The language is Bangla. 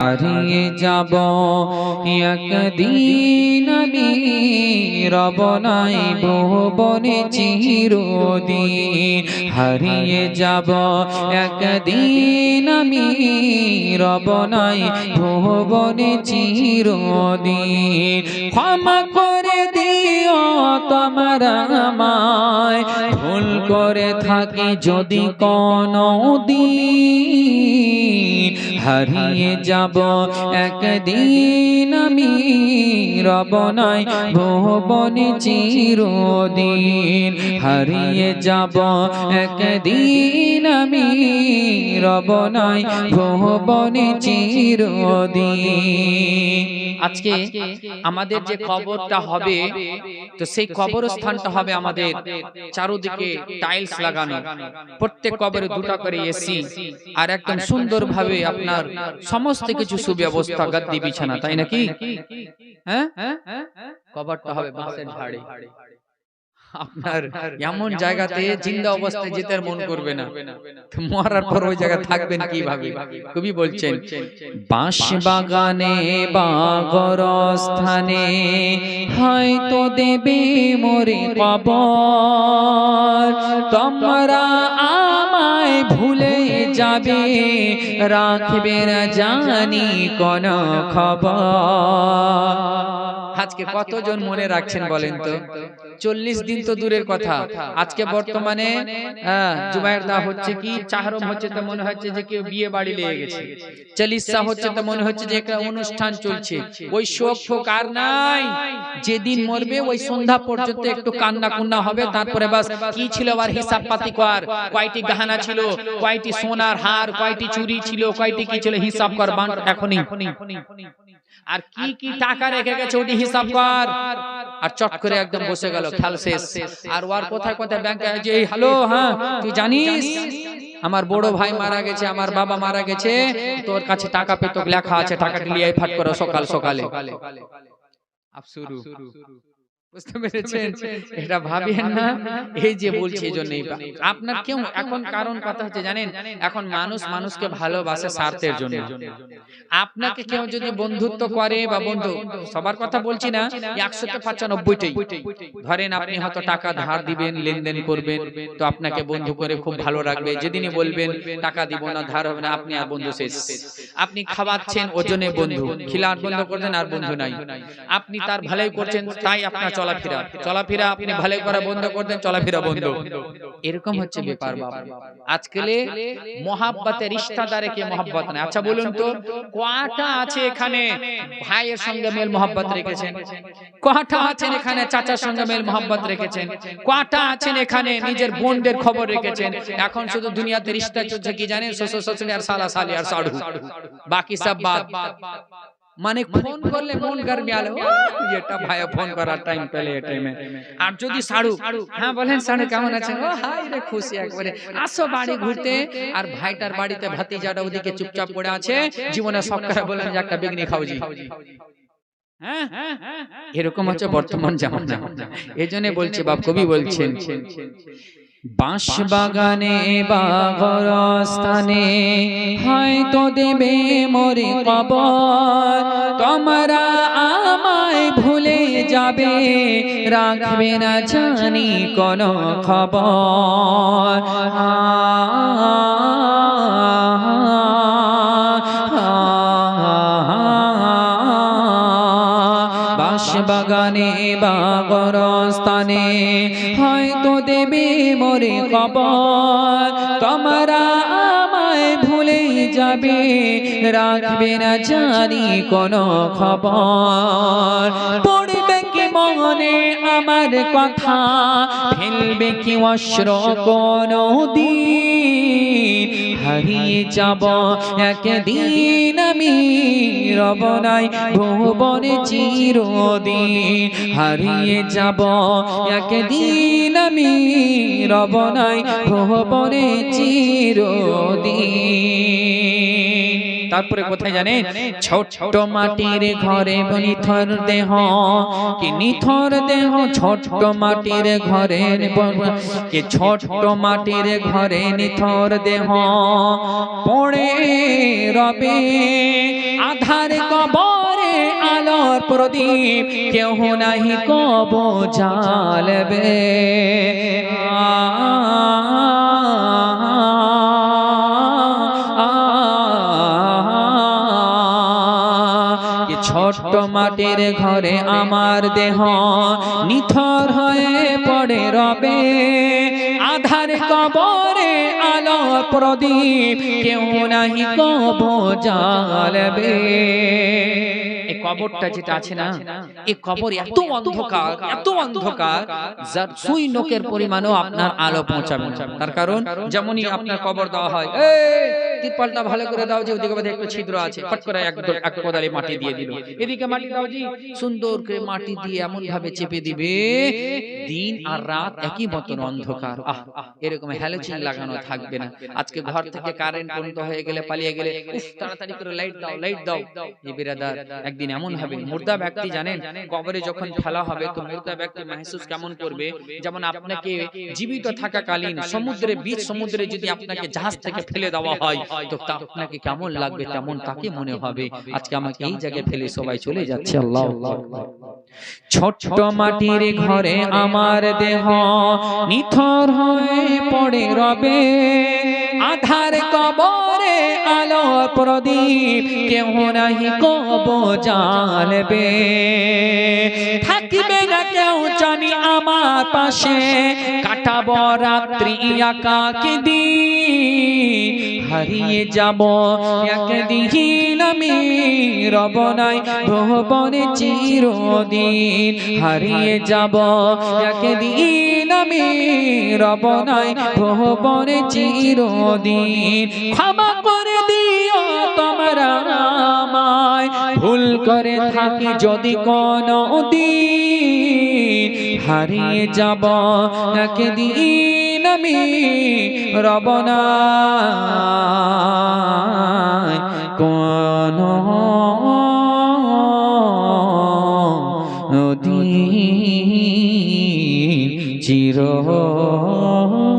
হারিয়ে যাব একদিন আমি, রব নাই ভুবনে চিরদিন। হারিয়ে যাব একদিন আমি, রব নাই ভুবনে চিরদিন। ক্ষমা করে দিও তোমার আমায়, ভুল করে থাকি যদি কোনো দিন। হারিয়ে যাব একদিন আমি, রব নাই ভুবনে চিরদিন। হারিয়ে যাব একদিন আমি, রব নাই ভুবনে চিরদিন। আজকে আমাদের যে কবরটা হবে, তো সেই কবরস্থানটা হবে আমাদের চারদিকে টাইলস লাগানো, প্রত্যেক কবরে দুটো করে এসি, আর একদম সুন্দরভাবে আপনার সমস্ত কিছু সুব্যবস্থা, গাদ্দি বিছানা, তাই নাকি? হ্যাঁ, কবরটা হবে বাঁশের ঝাড়ে। আপনার এমন জায়গাতে জিন্দা অবস্থায় যেতে মন করবে না, মরার পর ওই জায়গায় থাকবেন কিভাবে? কবি বলছেন, বাঁশ বাগানে বা গরস্থানে হয়তো দেবে মোরে কবর। তোমরা আমায় ভুলে যাবে, রাখবে না জানি কোন খবর। আজকে কতজন মনে রাখছেন বলেন তো? 40 দিন তো দূরের কথা, আজকে বর্তমানে জুমায়ের দা হচ্ছে কি, চাহরম হচ্ছে, তো মনে হচ্ছে যে কেউ বিয়ে বাড়ি লেগে গেছে। চালিসা হচ্ছে, তো মনে হচ্ছে যে একটা অনুষ্ঠান চলছে। ওই শোক ফোক আর নাই। যেদিন মরবে ওই সন্ধ্যা পর্যন্ত একটু কান্না কুন্না হবে, তারপরে বাস কি ছিল আর হিসাব পাতি কর, কয়টি গহনা ছিল, কয়টি সোনার হার, কয়টি চুরি ছিল, কয়টি কি ছিল, হিসাব কর বান এখনই। আর কি কি টাকা রেখে গেছে ওটি হিসাব কর। আর চট করে একদম বসে গেল, খেল শেষ। আর ওর কোথায় কোথায় ব্যাংকে যে হ্যালো, হ্যাঁ তুই জানিস আমার বড় ভাই মারা গেছে, আমার বাবা মারা গেছে, তোর কাছে টাকা পেতো লেখা আছে, টাকাটি নিয়ে ফাট করো সকাল সকালে। আফসুরু, বুঝতে পেরেছেন? এটা ভাবেন না, এই যে বলছি এই জন্যই। আপনার কেউ এখন কারণ কথা হচ্ছে জানেন, এখন মানুষ মানুষকে ভালোবাসে স্বার্থের জন্য। আপনাকে কেউ যদি বন্ধুত্ব করে, বা বন্ধু সবার কথা বলছি না, 195টাই ধরেন, আপনি হয়তো টাকা ধার দিবেন, লেনদেন করবেন, তো আপনাকে বন্ধু করে খুব ভালো রাখবে। যেদিনই বলবেন টাকা দিব না, ধার হবে না, আপনি আর বন্ধু শেষ। আপনি খাওয়াচ্ছেন ওজনে বন্ধু, খিলার বন্ধ করছেন আর বন্ধু নাই। আপনি তার ভালোই করছেন, তাই আপনার চলাফেরা আপনি ভালোই করা বন্ধ করতেন, চলাফেরা বন্ধ। এরকম হচ্ছে ব্যাপার বাবা। আজকালে মহাব্বতে রিশতাদারে কে মহাব্বত না। আচ্ছা বলুন তো, কয়টা আছে এখানে ভাইয়ের সঙ্গে মেল মহাব্বত রেখেছেন? কয়টা আছেন এখানে চাচার সঙ্গে মেল মহাব্বত রেখেছেন? কয়টা আছেন এখানে নিজের বোনদের খবর রেখেছেন? এখন শুধু দুনিয়াতে রিশতা চলছে কি জানেন, শ্বশুর শাশুড়ি আর শালা শালি আর সাড়ু, বাকি সব বাদ। মানে ফোন করলে মন গরমে আলো, এটা ভাইয়া ফোন করার টাইম পেলে এই টাইমে। আর যদি সাড়ু, হ্যাঁ বলেন সাড়ু কেমন আছেন, ও হাই রে খুশি একবারে, আসো বাড়ি ঘুরতে। আর ভাইটার বাড়িতে ভাতিজাটা ওদিকে চুপচাপ পড়ে আছে, জীবনে শখ করে বলেন যে একটা বিগনি খাওজি। হ্যাঁ, এরকম হচ্ছে বর্তমান জামানা। এজন্য বলছে বাপ, কবি বলছেন, বাঁশ বাগানে বা গরস্থানে হয়তো দেবে মোরে কবর। তোমরা আমায় ভুলে যাবে, রাখবে না জানি কোন খবর। বাঁশ বাগানে বা গরস্থানে হয়তো দেবে মোরে খবর। তোমরা আমায় ভুলে যাবে, রাখবে না জানি কোন খবর। পড়বে কি মনে আমার কথা, ফেলবে কি অশ্র কোনো দিন। হারিয়ে যাব একদিন আমি, রব নাই ভুবনে চিরদিন। হারিয়ে যাব একদিন আমি, রব নাই ভুবনে চিরদিন। তারপরে কোথায় জানেন, ছোট মাটির ঘরে নিথর দেহ, কি নিথর দেহ, ছোট মাটির ঘরে, কি ছোট মাটির ঘরে নিথর দেহ পড়ে রবে। আধার কবরে আলোর প্রদীপ কেউ নাহি কব জ্বালবে ছোট্ট মাটির ঘরে আমার দেহ নিথর হয়ে পড়ে রবে আধার কবরে আলো প্রদীপ কেউ নাহি কব জ্বালবে এই কবরটা যেটা আছে না এই কবর এত অন্ধকার যার সুই নোকের পরিমাণও আপনার আলো পৌঁছাবে তার কারণ যেমনই আপনার কবর দেওয়া হয় তিরপালটা ভালো করে দাও যে ওদিকে একটু ছিদ্র আছে ফট করে এক কোদালে মাটি দিয়ে দিল এদিকে মাটি দাও জি সুন্দর করে মাটি দিয়ে এমন ভাবে চেপে দিবে দিন আর রাত একই মতন অন্ধকার এরকম হ্যালোজিন লাগানো থাকবে না আজকে ঘর থেকে কারেন্ট বন্ধ হয়ে গেলে পালিয়ে গেলে তাড়াতাড়ি করে লাইট দাও এই বিরাদার একদিন এমন হবে মুর্দা ব্যক্তি জানেন কবরে যখন ফেলা হবে তো মুর্দা ব্যক্তি महसूस কেমন করবে যেমন আপনাকে জীবিত থাকাকালীন সমুদ্রে যদি আপনাকে জাহাজ থেকে ফেলে দেওয়া হয় তো আপনাকে কেমন লাগবে তেমন তাকে মনে হবে আজকে আমাকে এই জায়গায় ফেলে সবাই চলে যাচ্ছে আল্লাহ ছোট্ট মাটির ঘরে আমার দেহ নিথর হয়ে পড়ে রবে আধার কবরে আলো প্রদীপ কেউ নাহি কব জ্বালবে থাকিবে না কেউ জানি আমার পাশে কাটাবো রাত্রি একাকী দিন হারিয়ে যাব একদিন আমি রব নাই ভুবনে চিরদিন হারিয়ে যাব একদিন আমি রব নাই ভুবনে চিরদিন ক্ষমা করে দিও তোমরা আমায় ভুল করে থাকি যদি কোনো দিন হারিয়ে যাব একদিন আমি রব নাই কোনো দিন চিরদিন